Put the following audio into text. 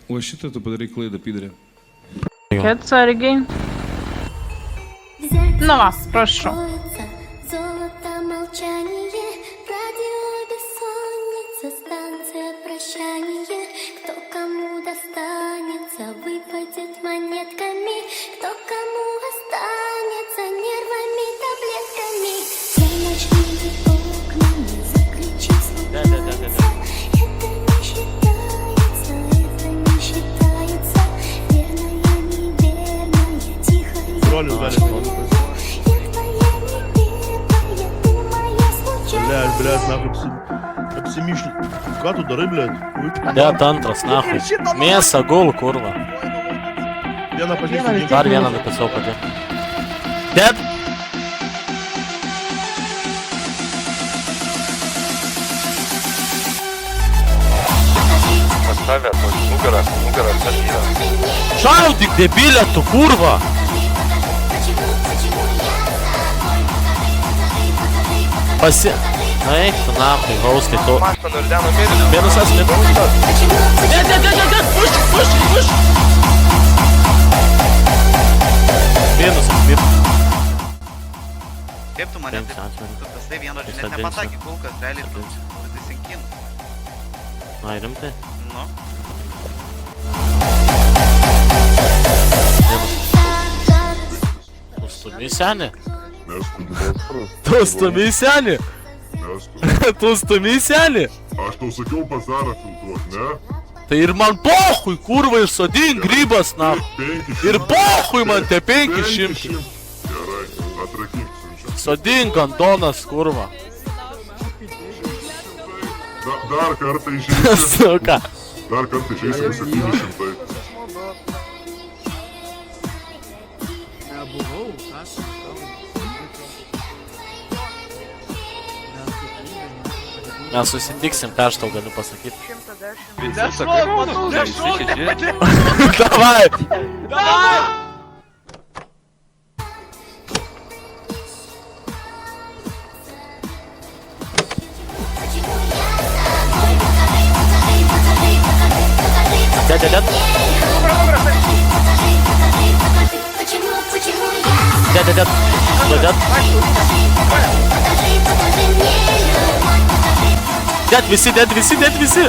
O šitą tu padarai klaidą, pidrė. Atsargiai. Nu va, prašau. Золото молчание, радио бессонница, станция прощания. Кто кому достанется, выпадет монетками. Кто кому останется, нервами, таблетками. За ночными окнами закричи свой голос. Это не считается, это не считается. Верная, неверная, тихая. Блядь, нахуй псимишник. Кату дары, блядь. Да, тантрас, нахуй. Мясо, гол, курва. Я на позицию. Dar vieną nupasau pati. Dead! Поставят nugarą sakyra. Šaudyk, debilė, tu kurva! Na eik tu nahui, hauskai tu. Mašta nurdeno mėlyną. Minusas, minusas. Dead, push! Minusas. Kaip tu mane taip, tu tasai vieno net nepasakė kulkas, realiai tu sinkinu. Ai, rimtai? Nu. Tu stumi senį? Tu stumi senį? Tu stumi senį? Aš tau sakiau bazarą filtruot, ne? Tai ir man pohui, kurva, ir sodink grybas, na. Ir pohui man te 500. Gerai, atrakink siunčia. Sodink Andonas, kurva. Dar kartą išeisi. Suka. Dar kartą išeisi 700. Mes susitiksim, ką aš tau galiu pasakyti. Davai! Ded. Ded, visi.